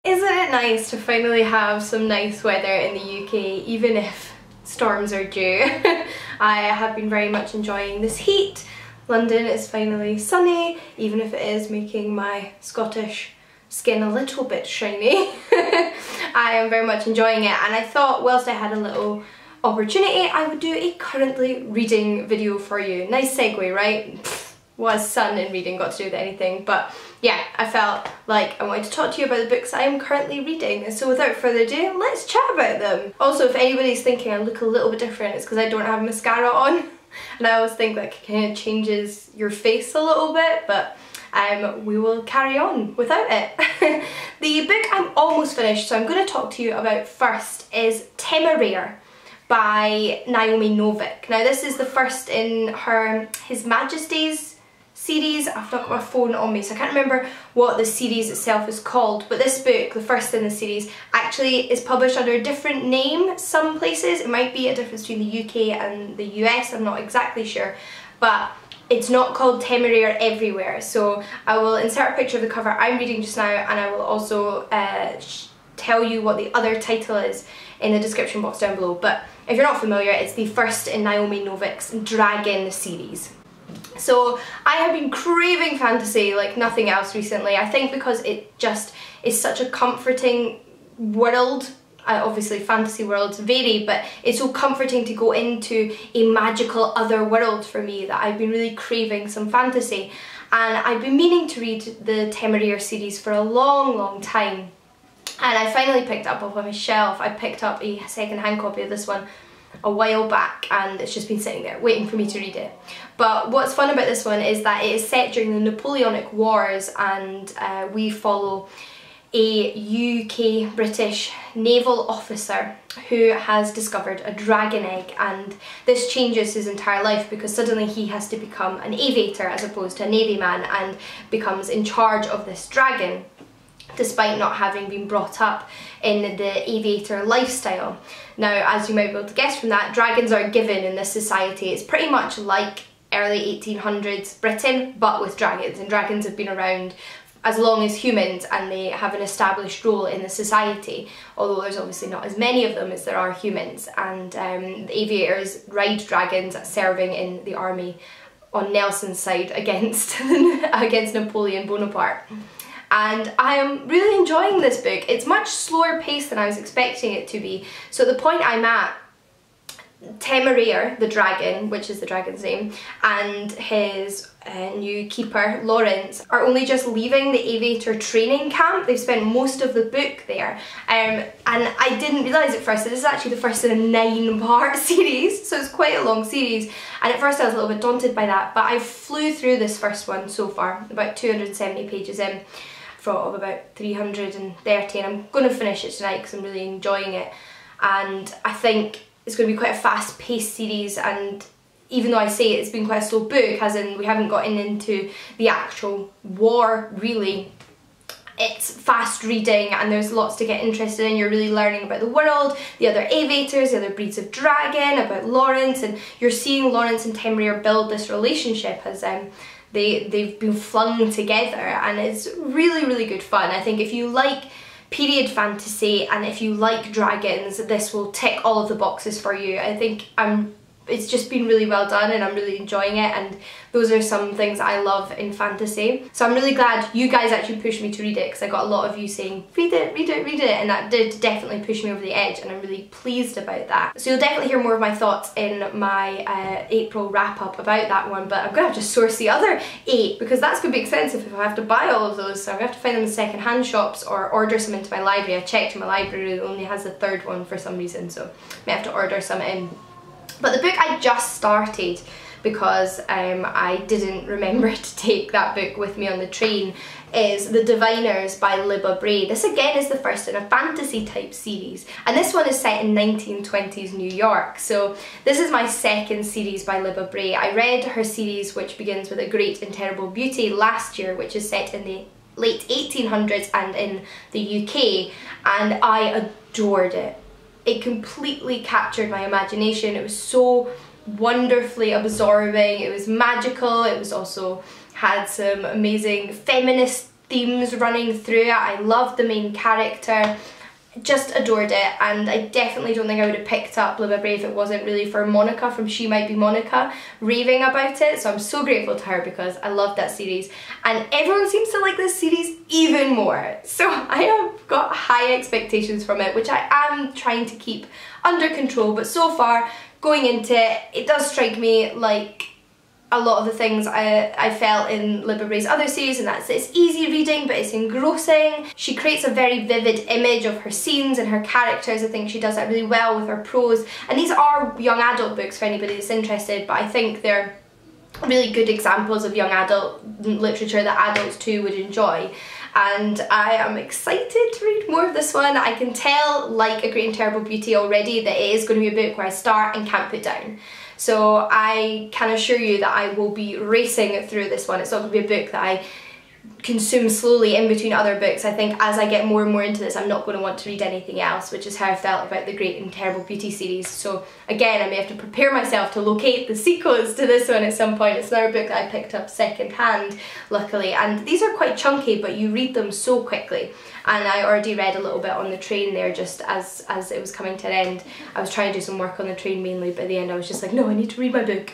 Isn't it nice to finally have some nice weather in the UK, even if storms are due? I have been very much enjoying this heat. London is finally sunny, even if it is making my Scottish skin a little bit shiny. I am very much enjoying it, and I thought whilst I had a little opportunity I would do a currently reading video for you. Nice segue, right? What has sun and reading got to do with anything? But yeah, I felt like I wanted to talk to you about the books I am currently reading. So without further ado, let's chat about them. Also, if anybody's thinking I look a little bit different, it's because I don't have mascara on. And I always think that kind of changes your face a little bit, but we will carry on without it. The book I'm almost finished, so I'm going to talk to you about first, is Terrier by Naomi Novik. Now this is the first in His Majesty's series. I've not got my phone on me, so I can't remember what the series itself is called, but this book, the first in the series, actually is published under a different name some places. It might be a difference between the UK and the US, I'm not exactly sure, but it's not called Terrier everywhere. So I will insert a picture of the cover I'm reading just now, and I will also tell you what the other title is in the description box down below. But if you're not familiar, it's the first in Naomi Novik's Dragon series. So I have been craving fantasy like nothing else recently. I think because it just is such a comforting world. Obviously fantasy worlds vary, but it's so comforting to go into a magical other world for me that I've been really craving some fantasy. And I've been meaning to read the Terrier series for a long time. And I finally picked up off my shelf. I picked up a second-hand copy of this one a while back, and it's just been sitting there waiting for me to read it. But what's fun about this one is that it is set during the Napoleonic Wars, and we follow a UK British naval officer who has discovered a dragon egg, and this changes his entire life because suddenly he has to become an aviator as opposed to a navy man, and becomes in charge of this dragon, despite not having been brought up in the aviator lifestyle. Now, as you might be able to guess from that, dragons are given in this society. It's pretty much like early 1800s Britain, but with dragons, and dragons have been around as long as humans, and they have an established role in the society, although there's obviously not as many of them as there are humans. And the aviators ride dragons, serving in the army on Nelson's side against Napoleon Bonaparte. And I am really enjoying this book. It's much slower paced than I was expecting it to be. So at the point I'm at, Terrier, the dragon, which is the dragon's name, and his new keeper, Lawrence, are only just leaving the aviator training camp. They've spent most of the book there. And I didn't realise at first that this is actually the first in a 9-part series, so it's quite a long series. And at first I was a little bit daunted by that, but I flew through this first one so far, about 270 pages in, of about 330, and I'm going to finish it tonight because I'm really enjoying it. And I think it's going to be quite a fast-paced series, and even though I say it's been quite a slow book, as in we haven't gotten into the actual war really, it's fast reading and there's lots to get interested in. You're really learning about the world, the other aviators, the other breeds of dragon, about Lawrence, and you're seeing Lawrence and Terrier build this relationship as they've been flung together, and it's really good fun. I think if you like period fantasy and if you like dragons, this will tick all of the boxes for you. I think it's just been really well done, and I'm really enjoying it, and those are some things I love in fantasy. So I'm really glad you guys actually pushed me to read it, because I got a lot of you saying read it, read it, read it, and that did definitely push me over the edge, and I'm really pleased about that. So you'll definitely hear more of my thoughts in my April wrap up about that one, but I'm going to have to source the other 8 because that's going to be expensive if I have to buy all of those. So I'm going to have to find them in second-hand shops or order some into my library. I checked my library, it only has the 3rd one for some reason, so I may have to order some in. But the book I just started, because I didn't remember to take that book with me on the train, is The Diviners by Libba Bray. This again is the first in a fantasy type series, and this one is set in 1920s New York. So this is my second series by Libba Bray. I read her series which begins with A Great and Terrible Beauty last year, which is set in the late 1800s and in the UK, and I adored it. It completely captured my imagination. It was so wonderfully absorbing, it was magical, it was also had some amazing feminist themes running through it. I loved the main character, just adored it, and I definitely don't think I would have picked up Libba Bray if it wasn't really for Monica from She Might Be Monica raving about it. So I'm so grateful to her because I loved that series, and everyone seems to like this series even more. So I have got high expectations from it, which I am trying to keep under control, but so far going into it, it does strike me like a lot of the things I felt in Libba Bray's other series, and that's it's easy reading but it's engrossing. She creates a very vivid image of her scenes and her characters. I think she does that really well with her prose, and these are young adult books for anybody that's interested, but I think they're really good examples of young adult literature that adults too would enjoy. And I am excited to read more of this one. I can tell, like A Great and Terrible Beauty already, that it is going to be a book where I start and can't put down. So I can assure you that I will be racing through this one. It's not going to be a book that I consume slowly in between other books. I think as I get more and more into this, I'm not going to want to read anything else, which is how I felt about the Great and Terrible Beauty series. So again, I may have to prepare myself to locate the sequels to this one at some point. It's another book that I picked up second hand, luckily, and these are quite chunky, but you read them so quickly. And I already read a little bit on the train there just as it was coming to an end. I was trying to do some work on the train mainly, but at the end I was just like, no, I need to read my book.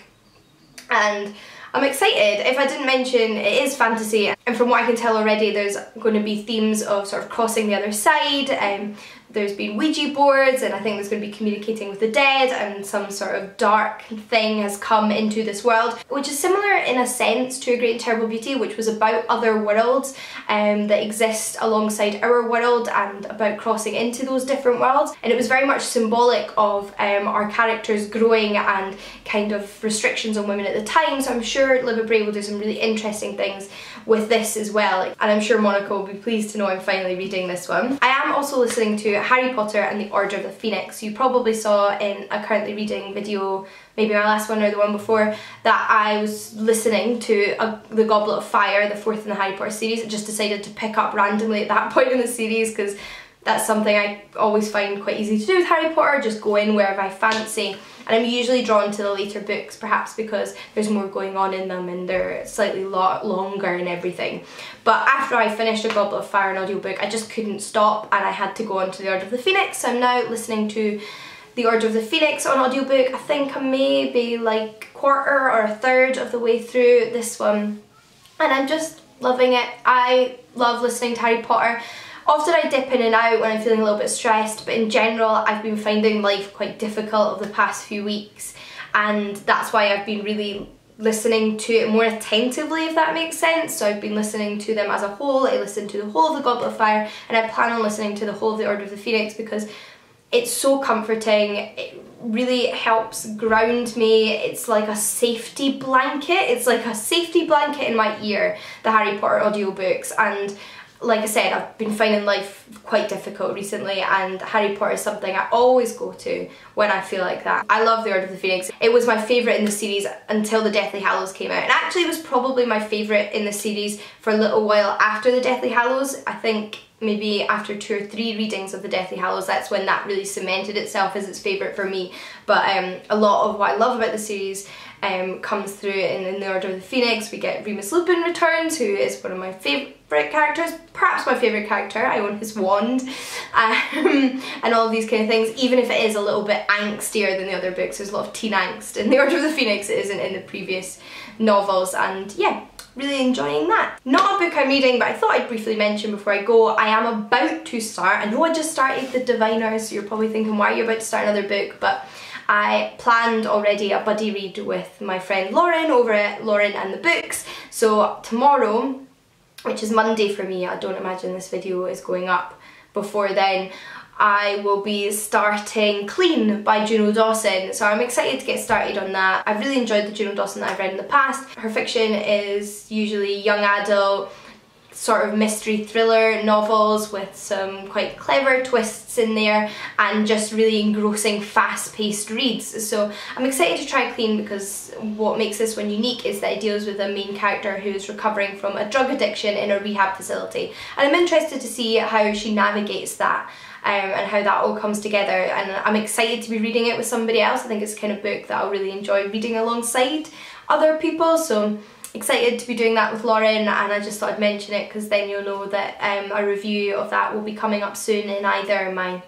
And I'm excited. If I didn't mention, it is fantasy, and from what I can tell already, there's going to be themes of sort of crossing the other side. There's been Ouija boards, and I think there's going to be communicating with the dead, and some sort of dark thing has come into this world, which is similar in a sense to A Great and Terrible Beauty, which was about other worlds that exist alongside our world and about crossing into those different worlds. And it was very much symbolic of our characters growing and kind of restrictions on women at the time, so I'm sure Libba Bray will do some really interesting things with this as well, and I'm sure Monica will be pleased to know I'm finally reading this one. I am also listening to Harry Potter and the Order of the Phoenix. You probably saw in a currently reading video, maybe my last one or the one before, that I was listening to The Goblet of Fire, the fourth in the Harry Potter series. I just decided to pick up randomly at that point in the series because that's something I always find quite easy to do with Harry Potter, just go in wherever I fancy. And I'm usually drawn to the later books, perhaps because there's more going on in them and they're slightly longer and everything. But after I finished A Goblet of Fire and audiobook, I just couldn't stop and I had to go on to The Order of the Phoenix. So I'm now listening to The Order of the Phoenix on audiobook. I think I'm maybe like a quarter or a third of the way through this one, and I'm just loving it. I love listening to Harry Potter. Often I dip in and out when I'm feeling a little bit stressed, but in general I've been finding life quite difficult over the past few weeks, and that's why I've been really listening to it more attentively, if that makes sense. So I've been listening to them as a whole. I listened to the whole of The Goblet of Fire, and I plan on listening to the whole of The Order of the Phoenix because it's so comforting. It really helps ground me. It's like a safety blanket. It's like a safety blanket in my ear, the Harry Potter audiobooks. And like I said, I've been finding life quite difficult recently, and Harry Potter is something I always go to when I feel like that. I love The Order of the Phoenix. It was my favourite in the series until The Deathly Hallows came out, and actually it was probably my favourite in the series for a little while after The Deathly Hallows. I think maybe after 2 or 3 readings of The Deathly Hallows, that's when that really cemented itself as its favourite for me. But a lot of what I love about the series comes through in The Order of the Phoenix. We get Remus Lupin returns, who is one of my favourite characters, perhaps my favourite character. I own his wand, and all of these kind of things, even if it is a little bit angstier than the other books. There's a lot of teen angst in The Order of the Phoenix. It isn't in the previous novels, and yeah, really enjoying that. Not a book I'm reading, but I thought I'd briefly mention before I go. I am about to start, I know I just started The Diviners, so you're probably thinking, why are you about to start another book? But I planned already a buddy read with my friend Lauren over at Lauren and the Books. So tomorrow, which is Monday for me, I don't imagine this video is going up before then, I will be starting Clean by Juno Dawson. So I'm excited to get started on that. I've really enjoyed the Juno Dawson that I've read in the past. Her fiction is usually young adult, sort of mystery thriller novels with some quite clever twists in there and just really engrossing fast-paced reads. So I'm excited to try Clean because what makes this one unique is that it deals with a main character who's recovering from a drug addiction in a rehab facility, and I'm interested to see how she navigates that and how that all comes together, and I'm excited to be reading it with somebody else. I think it's the kind of book that I'll really enjoy reading alongside other people, so excited to be doing that with Lauren, and I just thought I'd mention it because then you'll know that a review of that will be coming up soon in either my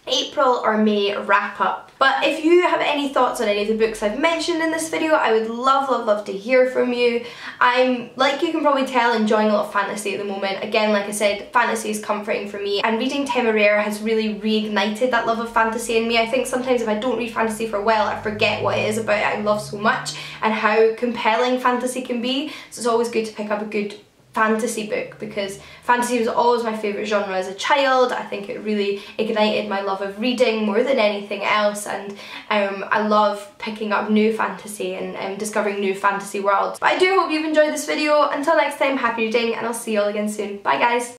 April or May wrap up. But if you have any thoughts on any of the books I've mentioned in this video, I would love to hear from you. I'm, like you can probably tell, enjoying a lot of fantasy at the moment. Again, like I said, fantasy is comforting for me, and reading Terrier has really reignited that love of fantasy in me. I think sometimes if I don't read fantasy for a while, I forget what it is about it I love so much and how compelling fantasy can be. So it's always good to pick up a good fantasy book, because fantasy was always my favourite genre as a child. I think it really ignited my love of reading more than anything else, and I love picking up new fantasy and discovering new fantasy worlds. But I do hope you've enjoyed this video. Until next time, happy reading, and I'll see you all again soon. Bye guys!